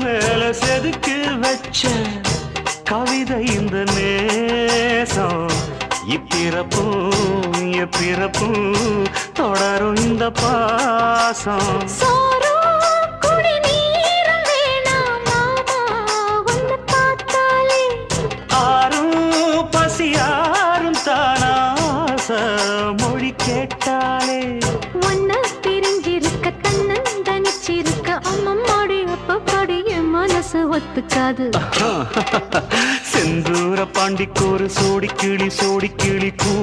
மேல செதுக்கு வச்ச கவிதை இந்த நேசம் இப்பிறப்பும் எப்பிறப்பும் தொடரும் இந்த பாசம் ஆரும் பசியாரும் தானாச மொழி கேட்டாலே ஒன்ன பிரிஞ்சிருக்க தன்னந்தனிச்சிருக்க அம்மம்மாடி அப்பப்படி என் மனசு ஒத்துக்காது செந்தூர பாண்டிக்கு ஒரு சோடி கிளி கூ